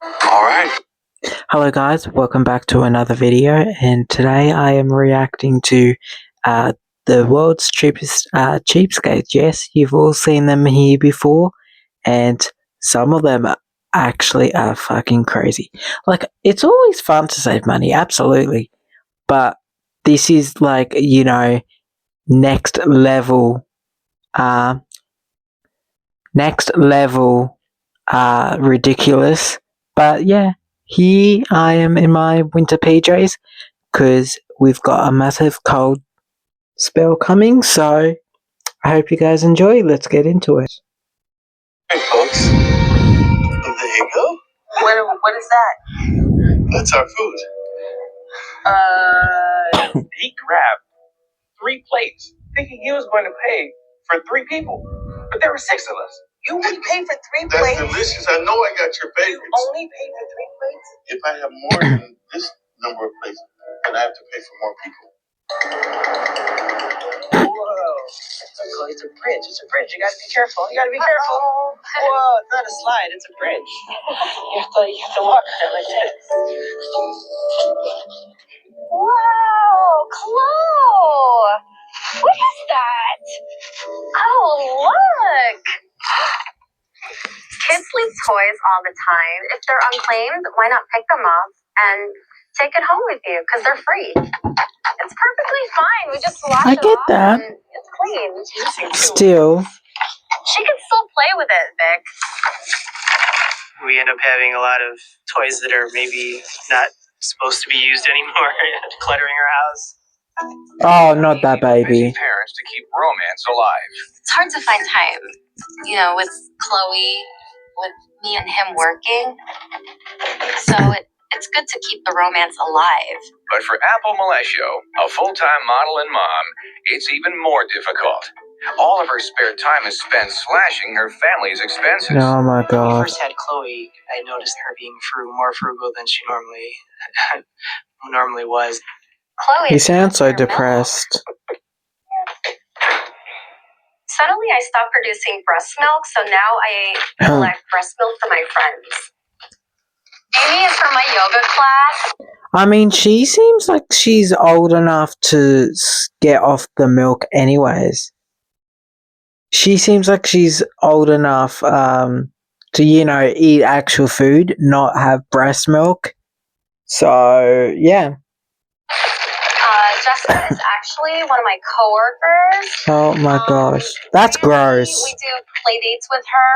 Alright. Hello guys, welcome back to another video, and today I am reacting to the world's cheapest cheapskates. Yes, you've all seen them here before, and some of them actually are fucking crazy. Like, it's always fun to save money, absolutely, but this is like, next level, uh, ridiculous. But yeah, here I am in my winter PJs because we've got a massive cold spell coming. So I hope you guys enjoy. Let's get into it. Hey folks, there you go. What is that? That's our food. He grabbed 3 plates, thinking he was going to pay for 3 people, but there were 6 of us. You only paid for 3 That's plates. delicious. I know I got your favorites. You only paid for 3 plates. If I have more than this number of plates, then I have to pay for more people. Whoa! It's a bridge. It's a bridge. You gotta be careful. You gotta be careful. Whoa! It's not a slide. It's a bridge. You have to walk on it like this. Wow, Chloe! What is that? Oh, look! Kids leave toys all the time. If they're unclaimed, why not pick them up and take it home with you? Because they're free. It's perfectly fine. We just wash I it get off that. and it's clean. Still, She can still play with it, Vic. We end up having a lot of toys that are maybe not supposed to be used anymore, cluttering our house. oh, not that baby. Parents to keep romance alive. It's hard to find time, with Chloe, with me and him working. So it's good to keep the romance alive. But for Apple Malesio, a full-time model and mom, it's even more difficult. All of her spare time is spent slashing her family's expenses. Oh my When we god. first had Chloe, I noticed her being more frugal than she normally was. Chloe, You sound so your milk. depressed. Suddenly, I stopped producing breast milk, so now I collect breast milk for my friends. Amy is from my yoga class. I mean, she seems like she's old enough to get off the milk anyways. She seems like she's old enough to, eat actual food, not have breast milk. So, yeah. Jessica is actually one of my coworkers. Oh my gosh. That's gross. We do play dates with her.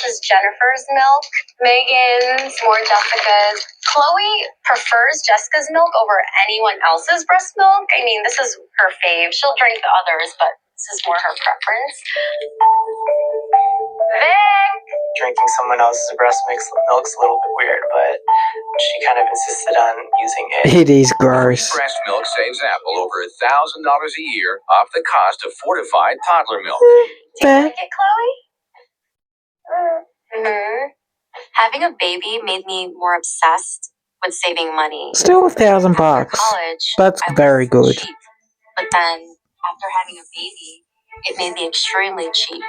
This is Jennifer's milk. Megan's, more Jessica's. Chloe prefers Jessica's milk over anyone else's breast milk. I mean, this is her fave. She'll drink the others, but this is more her preference. Vic! Drinking someone else's breast milk's a little bit weird, but she kind of insisted on using it. It is gross. Breast milk saves Apple over $1,000 a year off the cost of fortified toddler milk. Do you like it, Chloe? Mm-hmm. Having a baby made me more obsessed with saving money. Still $1,000 After college, That's I very was good. cheap, but then after having a baby, it made me extremely cheap.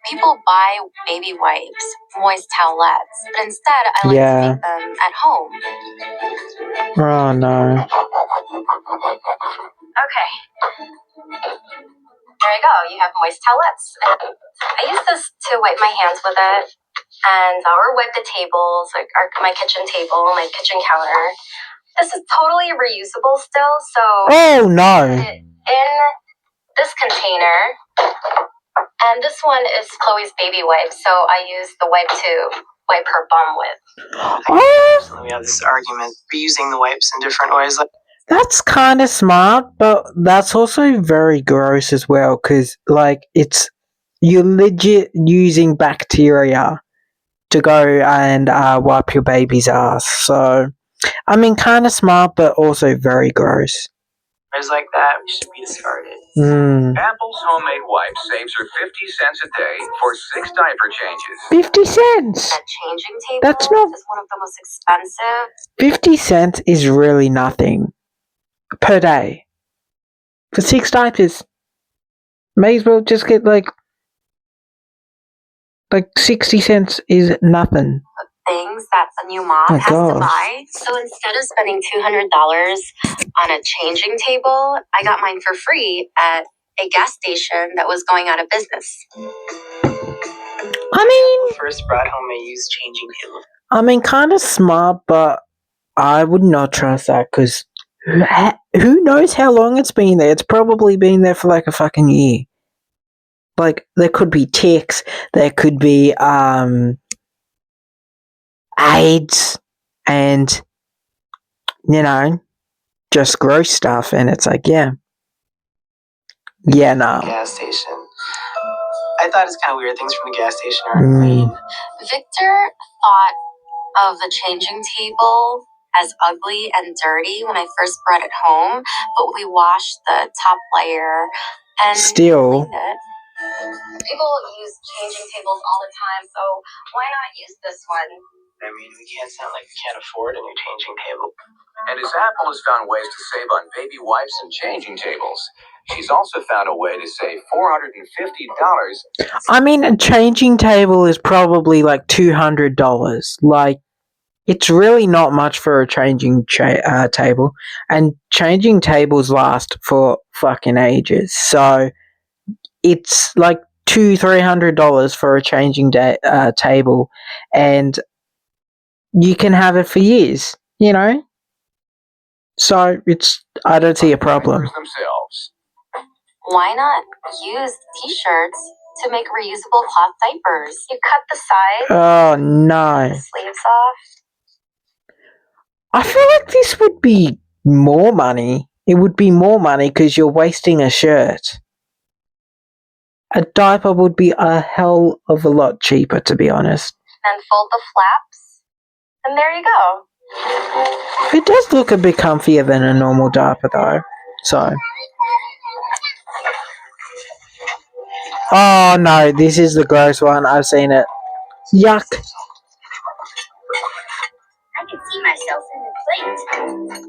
People buy baby wipes, moist towelettes, but instead I like to make them at home. Oh no. Okay. There you go. You have moist towelettes. I use this to wipe my hands with it, and or wipe the tables, like my kitchen table, my kitchen counter. This is totally reusable still, so Oh no. put it in this container. And this one is Chloe's baby wipe, so I use the wipe to wipe her bum with. Oh, We have this argument reusing the wipes in different ways. that's kind of smart, but that's also very gross as well, because, you're legit using bacteria to go and wipe your baby's ass. So, I mean, kind of smart, but also very gross. Like that, we should be discarded. Apple's homemade wipe saves her 50 cents a day for 6 diaper changes. 50 cents? That changing table That's not... is one of the most expensive. 50 cents is really nothing per day. For 6 diapers. May as well just get like 60 cents is nothing. Things things that a new mom has to buy. So instead of spending $200 on a changing table, I got mine for free at a gas station that was going out of business. I mean, First brought home a used changing table. I mean, kind of smart, but I would not trust that because who knows how long it's been there? It's probably been there for like a fucking year. Like, there could be ticks, there could be AIDS, and just gross stuff. And it's like, no. Gas station. I thought it's kind of weird. Things from the gas station aren't clean. Victor thought of the changing table as ugly and dirty when I first brought it home, but we washed the top layer and Still. cleaned it. People use changing tables all the time, so why not use this one? I mean, we can't sound like we can't afford a new changing table. And as Apple has found ways to save on baby wipes and changing tables, she's also found a way to save $450. I mean, a changing table is probably like $200. Like, it's really not much for a changing table. And changing tables last for fucking ages. So, it's like $200-$300 for a changing table. And you can have it for years, So, I don't see a problem. Themselves. Why not use t-shirts to make reusable cloth diapers? You cut the sides, Oh, no. the sleeves off. I feel like this would be more money. It would be more money because you're wasting a shirt. A diaper would be a hell of a lot cheaper, to be honest. Then fold the flaps, and there you go. It does look a bit comfier than a normal diaper, though. So. Oh, no, this is the gross one. I've seen it. Yuck. I can see myself in the plate.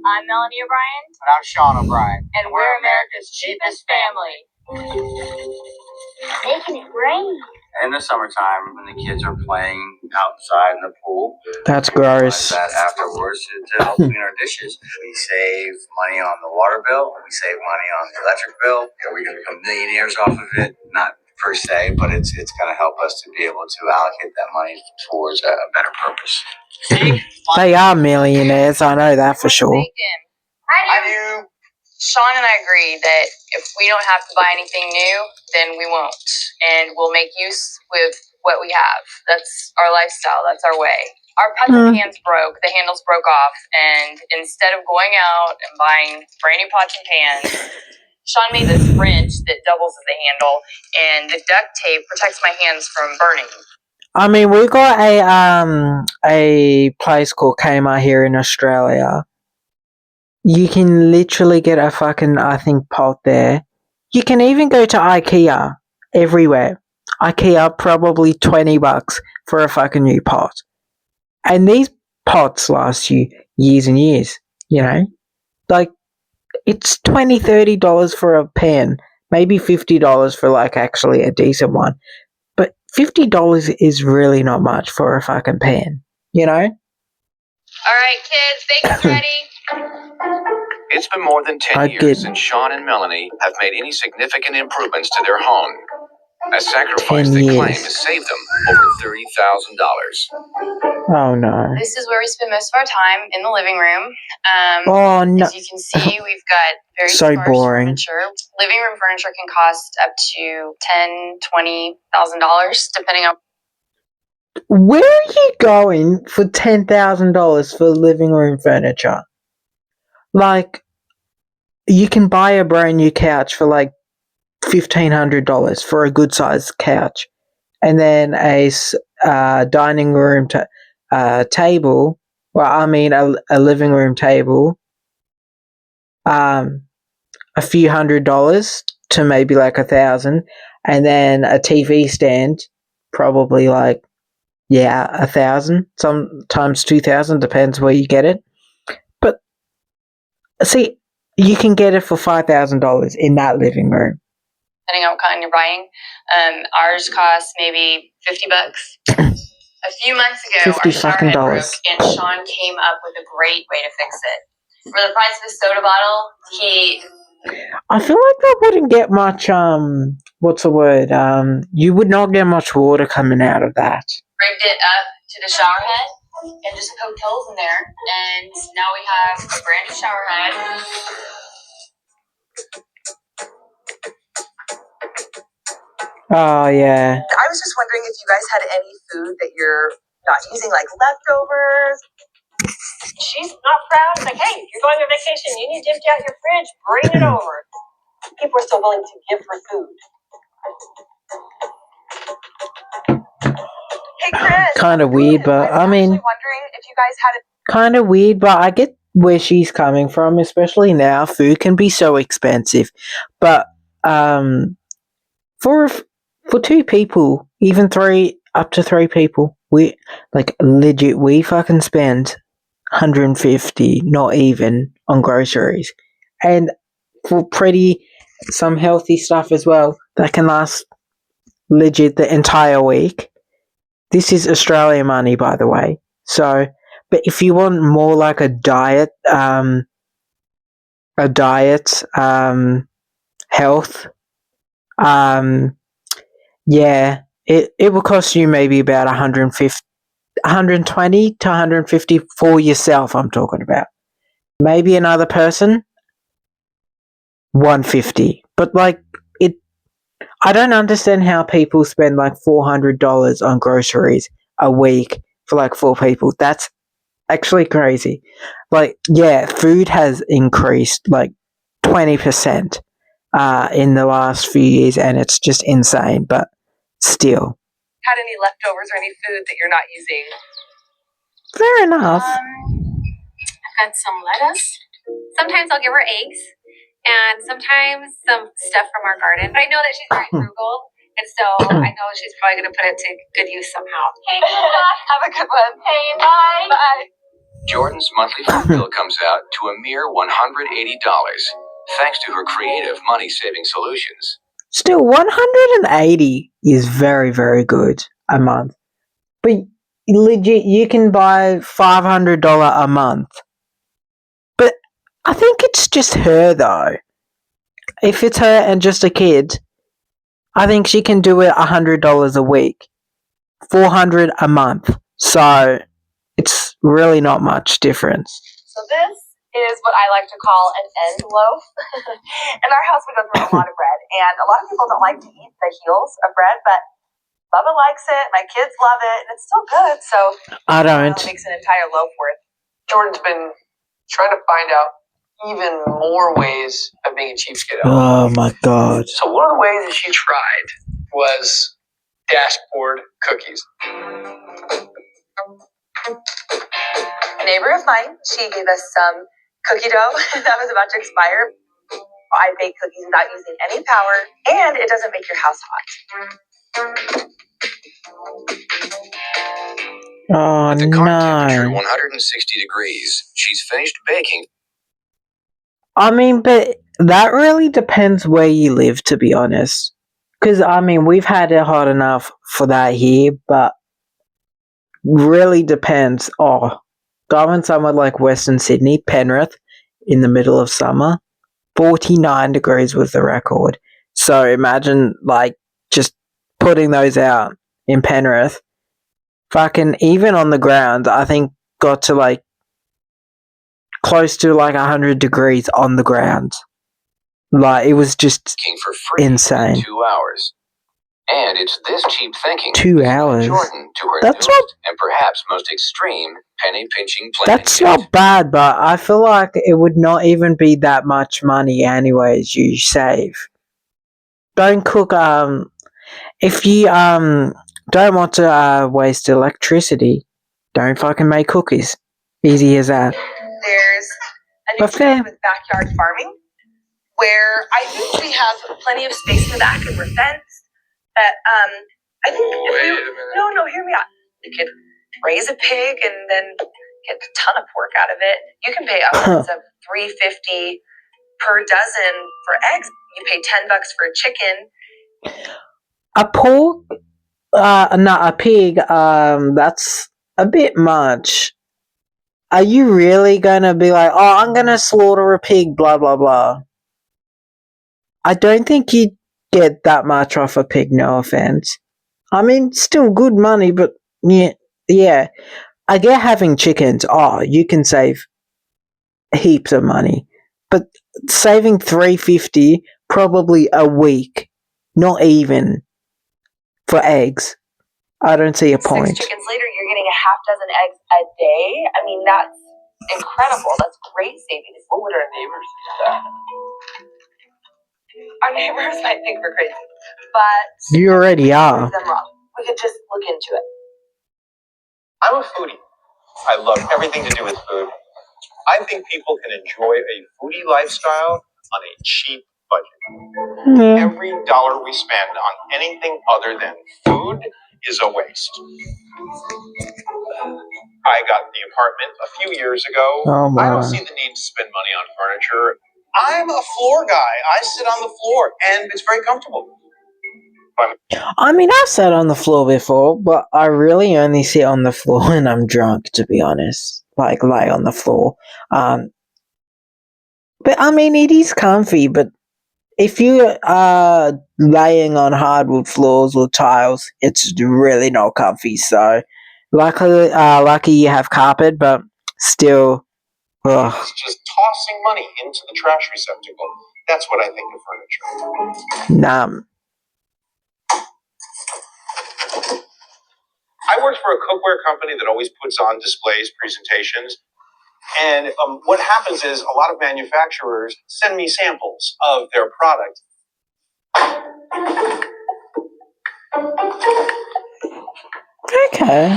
I'm Melanie O'Brien. And I'm Sean O'Brien. And we're America's cheapest family. Making it rain. In the summertime, when the kids are playing outside in the pool, That's gross. that afterwards to help clean our dishes. We save money on the water bill. We save money on the electric bill. Are we going to become millionaires off of it? Not per se, but it's going to help us to be able to allocate that money towards a better purpose. They are millionaires, I know that for sure. I do. Sean and I agree that if we don't have to buy anything new, then we won't. And we'll make use with what we have. That's our lifestyle. That's our way. Our puzzle pans broke. The handles broke off. And instead of going out and buying brand new pots and pans, Sean made this wrench that doubles as a handle. And the duct tape protects my hands from burning. I mean, we got a place called Kmart here in Australia. You can literally get a fucking, I think, pot there. You can even go to IKEA everywhere. IKEA, probably $20 for a fucking new pot. And these pots last you years and years, Like, it's $20, $30 for a pan. Maybe $50 for, like, actually a decent one. But $50 is really not much for a fucking pan, All right, kids, bacon's ready. It's been more than 10 years since Sean and Melanie have made any significant improvements to their home. A sacrifice they claim has saved them over $30,000. Oh, no. This is where we spend most of our time, in the living room. Oh, no. As you can see, we've got very So sparse boring. furniture. Living room furniture can cost up to $10,000, $20,000, depending on. Where are you going for $10,000 for living room furniture? Like, you can buy a brand new couch for like $1,500 for a good sized couch, and then a dining room table. Well, I mean a living room table. A few $100s to maybe like $1,000, and then a TV stand, probably like $1,000, sometimes $2,000, depends where you get it. But see, you can get it for $5,000 in that living room. Depending on what kind you're buying. Ours costs maybe $50. A few months ago, $50 our shower fucking head broke, dollars. and Sean came up with a great way to fix it. For the price of a soda bottle, he I feel like that wouldn't get much, what's the word? You would not get much water coming out of that. rigged it up to the shower head and just poked holes in there. And now we have a brand new shower head. Oh, yeah. I was just wondering if you guys had any food that you're not using, like leftovers. She's not proud. It's like, hey, if you're going on vacation, you need to empty out your fridge, bring it over. People are still willing to give her food. Hey, Chris. Kind of weird, but I mean, wondering if you guys had kind of weird, but I get where she's coming from, especially now. Food can be so expensive, but for two people, even up to three people, we like legit. We fucking spend $150, not even, on groceries, and for some healthy stuff as well that can last legit the entire week. This is Australian money, by the way. So, but if you want more like a diet, health, yeah, it will cost you maybe about 120 to 150 for yourself. I'm talking about. Maybe another person, 150. But like I don't understand how people spend like $400 on groceries a week for like 4 people. That's actually crazy. Like, yeah, food has increased like 20% in the last few years, and it's just insane. But still, had any leftovers or any food that you're not using? fair enough. I've got some lettuce. Sometimes I'll give her eggs, and sometimes some stuff from our garden. But I know that she's very frugal, and so I know she's probably going to put it to good use somehow. Hey, have a good one. Hey, bye. Bye. Jordan's monthly food bill comes out to a mere $180, thanks to her creative money-saving solutions. Still, 180 is very, very good a month. But legit, you can buy $500 a month. But I think it's just her, though. If it's her and just a kid, I think she can do it $100 a week, $400 a month. So it's really not much difference. So this is what I like to call an end loaf. In our house, we go through a lot of bread, and a lot of people don't like to eat the heels of bread, but Bubba likes it. My kids love it, and it's still good. So I don't. It makes an entire loaf worth. Jordan's been trying to find out even more ways of being a cheapskate. Oh my god. So one of the ways that she tried was dashboard cookies. A neighbor of mine, she gave us some cookie dough that was about to expire. I bake cookies without using any power, and it doesn't make your house hot. Oh, With the car temperature no. 160 degrees, she's finished baking. I mean, but that really depends where you live, to be honest. Because, I mean, we've had it hot enough for that here, but really depends. Oh, going somewhere like Western Sydney, Penrith, in the middle of summer, 49 degrees was the record. So imagine, like, just putting those out in Penrith. Fucking, even on the ground, I think got to, like, close to, like, 100 degrees on the ground. Like, it was just For free insane. In 2 hours. And it's this cheap thinking 2 that led hours? Jordan to her That's newest and perhaps most extreme penny pinching plan. That's not bad, but I feel like it would not even be that much money anyways you save. Don't cook, if you, don't want to, waste electricity, don't fucking make cookies. Easy as that. There's a new But fair. trend with backyard farming, where I think we have plenty of space in the back and we're fenced. But I think no, hear me out. You could raise a pig and then get a ton of pork out of it. You can pay upwards of $3.50 per dozen for eggs. You pay $10 for a chicken. A pork, No, a pig, that's a bit much. Are you really gonna be like, oh, I'm gonna slaughter a pig, blah, blah, blah? I don't think you'd get that much off a pig, no offense. I mean, still good money, but yeah. I get having chickens, oh, you can save heaps of money. But saving $3.50 probably a week, not even, for eggs. I don't see a point. 6 chickens later, you're getting a half dozen eggs a day. I mean, that's incredible. That's great savings. What would our neighbors do? Our neighbors might think we're crazy, but you already are. Them wrong. We could just look into it. I'm a foodie. I love everything to do with food. I think people can enjoy a foodie lifestyle on a cheap budget. Yeah. Every dollar we spend on anything other than food is a waste. I got the apartment a few years ago. Oh my. I don't see the need to spend money on furniture. I'm a floor guy. I sit on the floor and it's very comfortable. I mean, I've sat on the floor before, but I really only sit on the floor when I'm drunk, to be honest. Like, lay on the floor. But I mean, it is comfy, but if you are laying on hardwood floors or tiles, it's really not comfy. So, lucky you have carpet, but still, ugh. It's just tossing money into the trash receptacle. That's what I think of furniture. Nah. I worked for a cookware company that always puts on displays, presentations. And what happens is a lot of manufacturers send me samples of their product. Okay.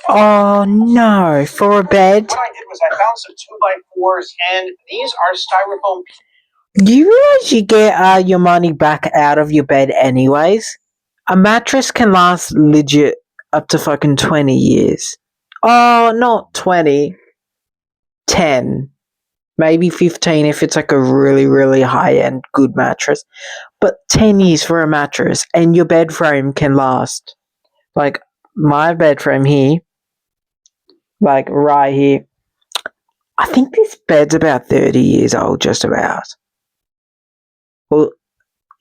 Oh no, for a bed? What I did was I found some 2x4s, and these are styrofoam. Do you realize you get your money back out of your bed anyways? A mattress can last legit up to fucking 20 years. Oh, not 20. 10. Maybe 15 if it's like a really, really high-end good mattress. But 10 years for a mattress, and your bed frame can last. Like, my bed frame here, like right here, I think this bed's about 30 years old, just about. Well,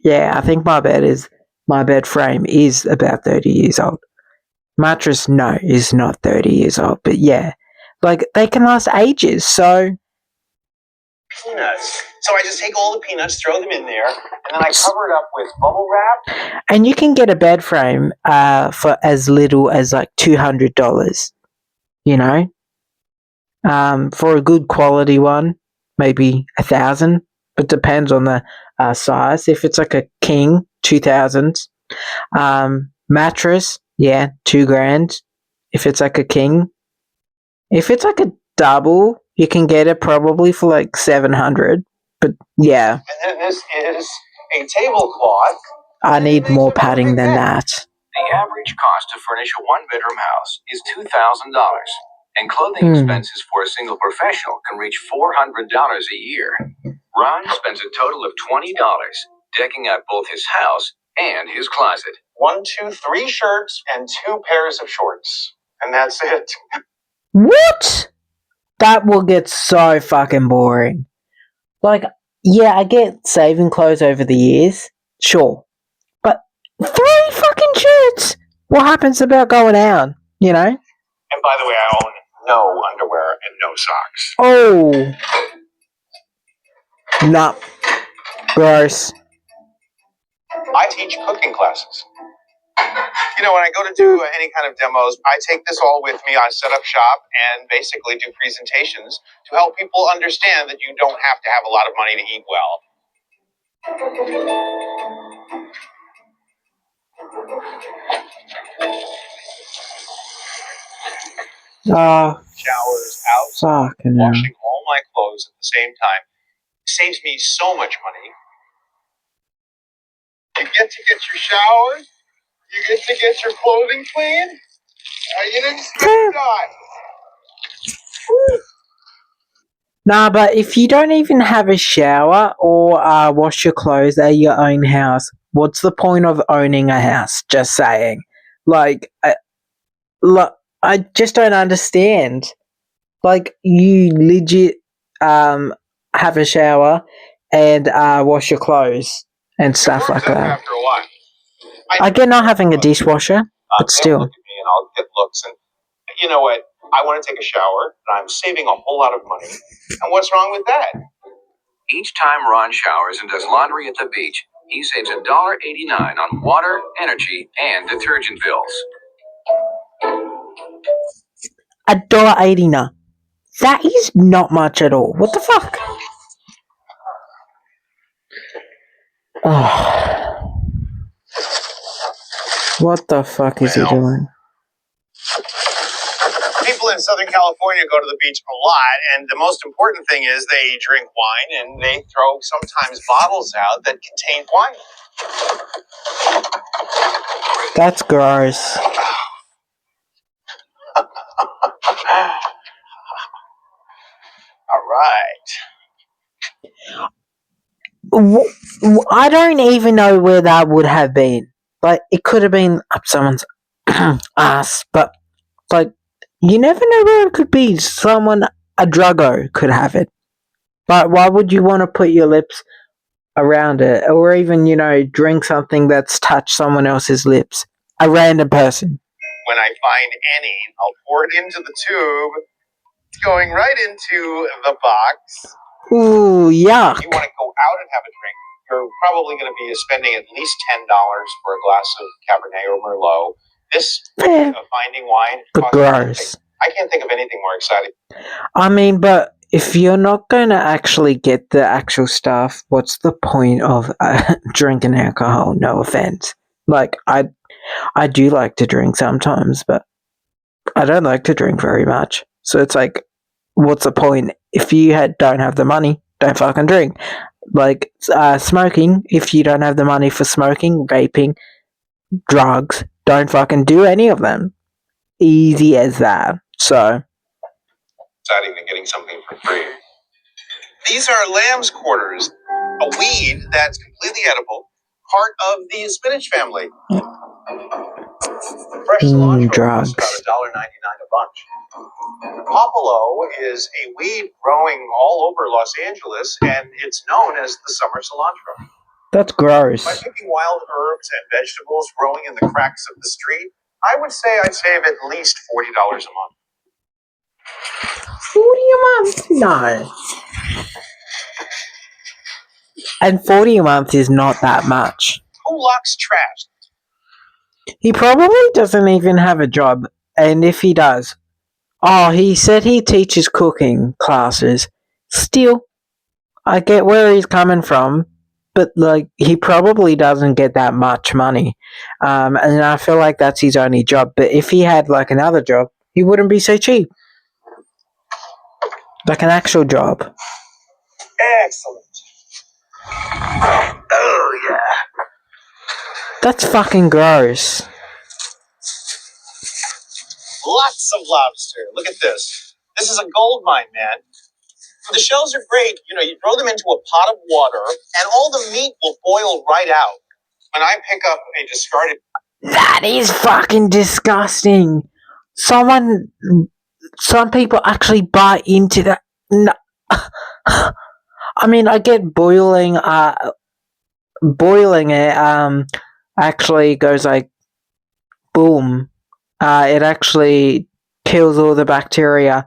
yeah, I think my bed frame is about 30 years old. Mattress, no, is not 30 years old, but yeah. Like, they can last ages, so... Peanuts. So I just take all the peanuts, throw them in there, and then I cover it up with bubble wrap. And you can get a bed frame for as little as like $200, you know? For a good quality one, maybe $1,000, but depends on the size. If it's like a king, $2,000. Mattress, yeah, $2,000. If it's like a king. If it's like a double, you can get it probably for like $700. But yeah. And then this is a tablecloth. I need more padding than that. The average cost to furnish a one-bedroom house is $2,000, and clothing expenses for a single professional can reach $400 a year. Ron spends a total of $20 decking out both his house and his closet. 1, 2, 3 shirts and 2 pairs of shorts, and that's it. What? That will get so fucking boring. Like, yeah, I get saving clothes over the years, sure. But 3 fucking shirts! What happens about going out, you know? And by the way, I own no underwear and no socks. Oh. Nah. Gross. I teach cooking classes. You know, when I go to do any kind of demos, I take this all with me. I set up shop and basically do presentations to help people understand that you don't have to have a lot of money to eat well. Showers out, washing all my clothes at the same time saves me so much money. You get to get your showers, you get to get your clothing clean, you didn't spend a dime. Nah, but if you don't even have a shower or wash your clothes at your own house, what's the point of owning a house? Just saying. Like, I just don't understand. Like, you legit have a shower and wash your clothes and stuff like that. After a while. I get not having a dishwasher, but still. Look at me and I'll get looks. And you know what? I want to take a shower, and I'm saving a whole lot of money. And what's wrong with that? Each time Ron showers and does laundry at the beach, he saves $1.89 on water, energy, and detergent bills. $1.89. That is not much at all. What the fuck? Oh. What the fuck is he doing? People in Southern California go to the beach a lot, and the most important thing is they drink wine, and they throw sometimes bottles out that contain wine. That's gross. All right. I don't even know where that would have been. Like, it could have been up someone's ass, but, like, you never know where it could be. Someone, a druggo, could have it. But why would you want to put your lips around it? Or even, drink something that's touched someone else's lips? A random person. When I find any, I'll pour it into the tube. It's going right into the box. Ooh, yuck. If you want to go out and have a drink, you're probably going to be spending at least $10 for a glass of Cabernet or Merlot. This finding wine, but gross. I can't think of anything more exciting. I mean, but if you're not going to actually get the actual stuff, what's the point of drinking alcohol? No offense. Like, I do like to drink sometimes, but I don't like to drink very much. So it's like, what's the point? If you don't have the money, don't fucking drink. Like, smoking, if you don't have the money for smoking, vaping, drugs, don't fucking do any of them. Easy as that. So, Exciting than getting something for free. These are lamb's quarters, a weed that's completely edible, part of the spinach family. Fresh cilantro drugs. costs about $1.99 a bunch. Popolo is a weed growing all over Los Angeles, and it's known as the summer cilantro. That's gross. By picking wild herbs and vegetables growing in the cracks of the street, I would say I'd save at least $40 a month. 40 a month? No. And 40 a month is not that much. Who locks trash? He probably doesn't even have a job. And if he does, he said he teaches cooking classes. Still, I get where he's coming from. But, like, he probably doesn't get that much money. And I feel like that's his only job. But if he had, like, another job, he wouldn't be so cheap. Like an actual job. Excellent. Oh, yeah. That's fucking gross. Lots of lobster. Look at this. This is a gold mine, man. The shells are great. You throw them into a pot of water, and all the meat will boil right out. When I pick up a discarded... That is fucking disgusting. Some people actually bite into that. No. I mean, I get boiling it, actually goes like, boom. It actually kills all the bacteria,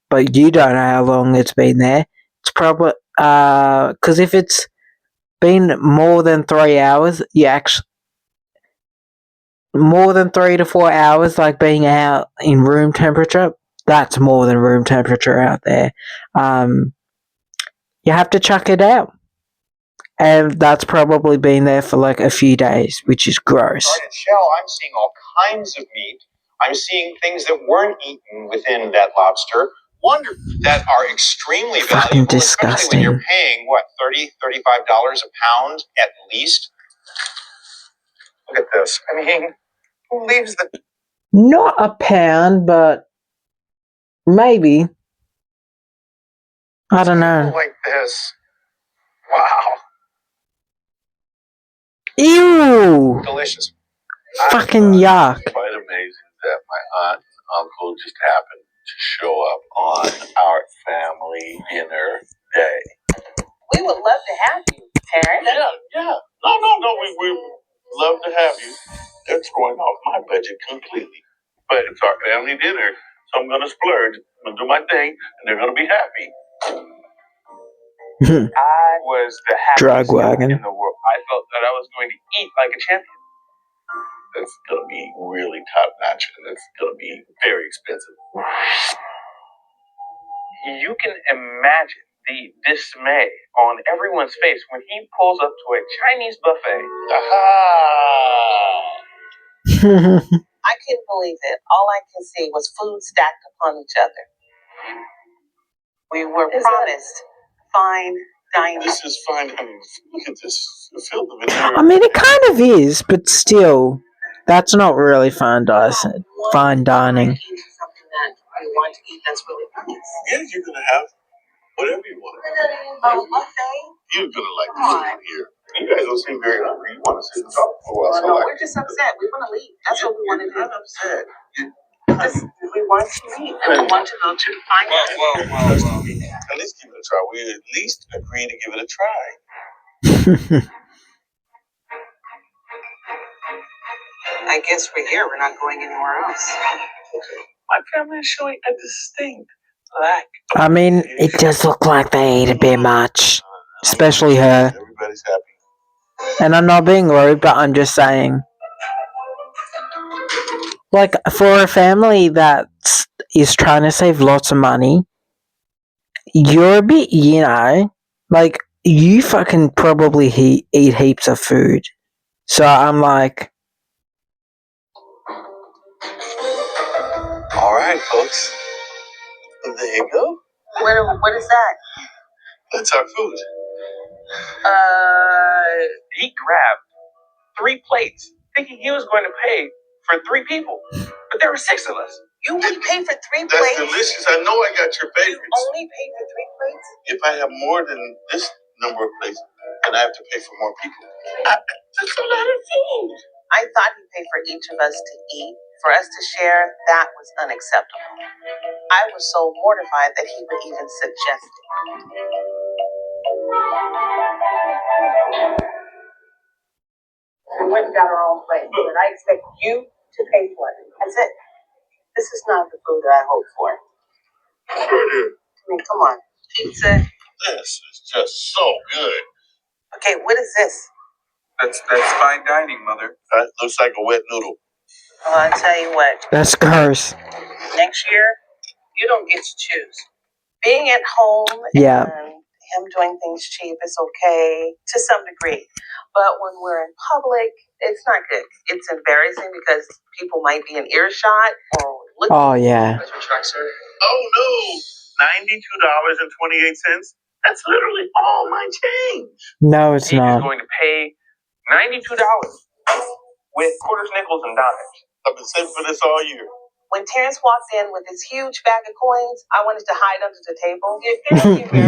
but you don't know how long it's been there. It's probably, because if it's been more than 3 hours, more than 3 to 4 hours, like being out in room temperature, that's more than room temperature out there. You have to chuck it out. And that's probably been there for like a few days, which is gross. Shell, I'm seeing all kinds of meat. I'm seeing things that weren't eaten within that lobster. That are extremely Fucking valuable, disgusting. especially when you're paying, $30, $35 a pound at least. Look at this. I mean, who leaves the... Not a pound, but maybe. I don't know. Like this. Wow. Ew! Delicious. Fucking yuck. Quite amazing that my aunt and uncle just happened to show up on our family dinner day. We would love to have you, Terrence. Yeah. No. We love to have you. That's going off my budget completely. But it's our family dinner, so I'm gonna splurge. I'm gonna do my thing, and they're gonna be happy. I was the Drug happiest guy wagon. in the world. I felt that I was going to eat like a champion. That's gonna be really top notch, and it's gonna be very expensive. You can imagine the dismay on everyone's face when he pulls up to a Chinese buffet. I couldn't believe it. All I can see was food stacked upon each other. We were promised fine dining. This is fine. I mean, look at this. Feel the veneer. I mean, it kind of is, but still, that's not really fine dining. Something that you want to eat that's really nice. Yeah, you're gonna have whatever you want. Oh, buffet? You're gonna like to sit here. You guys don't seem very hungry. You want to sit and talk for a while. No, we're just upset. We want to leave. That's what we want to do. I'm upset. We want to leave and we want to go to find out. At least give it a try. We at least agree to give it a try. I guess we're here. We're not going anywhere else. My family is showing a distinct lack. I mean, it does look like they ate a bit much. Especially her. Everybody's happy. And I'm not being rude, but I'm just saying. Like, for a family that is trying to save lots of money, you're a bit, like, you fucking probably eat heaps of food. So I'm like... All right, folks. There you go. What is that? That's our food. He grabbed 3 plates, thinking he was going to pay for 3 people. But there were 6 of us. You would pay for 3 That's plates? delicious. I know I got your You favorites. only pay for 3 plates? If I have more than this number of plates, then I have to pay for more people. That's a lot of food. I thought he paid for each of us to eat. For us to share, that was unacceptable. I was so mortified that he would even suggest it. We went and got our own plate, but I expect you to pay for it. That's it. This is not the food that I hoped for. Sure do. I mean, come on. Pizza. This is just so good. Okay, what is this? That's fine dining, Mother. That looks like a wet noodle. Well, I tell you what. That's gross. Next year, you don't get to choose. Being at home Yeah. and him doing things cheap is okay to some degree. But when we're in public, it's not good. It's embarrassing because people might be in earshot or looking. Oh, yeah. Oh, no. $92.28? That's literally all my change. No, it's He's not. going to pay $92 with quarters, nickels, and dimes. I've been saving for this all year. When Terrence walked in with his huge bag of coins, I wanted to hide under the table.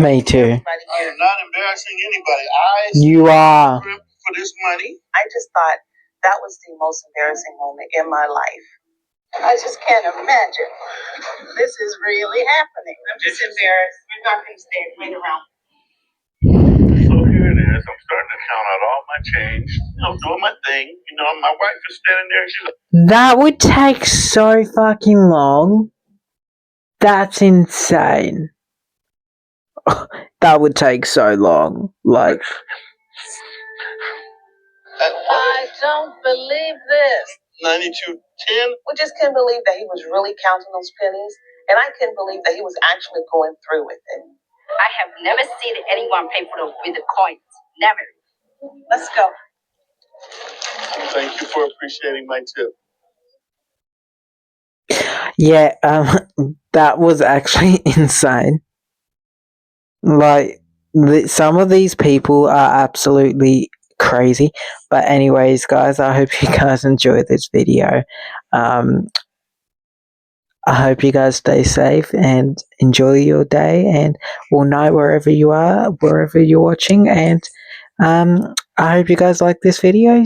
Me too. I am not embarrassing anybody. You are. For this money. I just thought that was the most embarrassing moment in my life. I just can't imagine. This is really happening. I'm just embarrassed. We're not going to stay and wait around. So here it is. I'm starting to count out all my change. Doing my thing. My wife is standing there. She's like, That would take so fucking long. That's insane. That would take so long. Like... I don't believe this. 92.10. We just couldn't believe that he was really counting those pennies, and I couldn't believe that he was actually going through with it. I have never seen anyone pay for with the coins. Never. Let's go. Thank you for appreciating my tip. Yeah, that was actually insane. Like, some of these people are absolutely crazy. But anyways, guys, I hope you guys enjoyed this video. I hope you guys stay safe and enjoy your day and or night wherever you are, wherever you're watching. And I hope you guys like this video.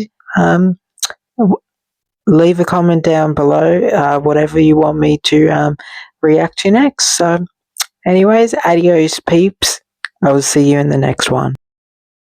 Leave a comment down below, whatever you want me to react to next. So anyways, adios peeps. I will see you in the next one.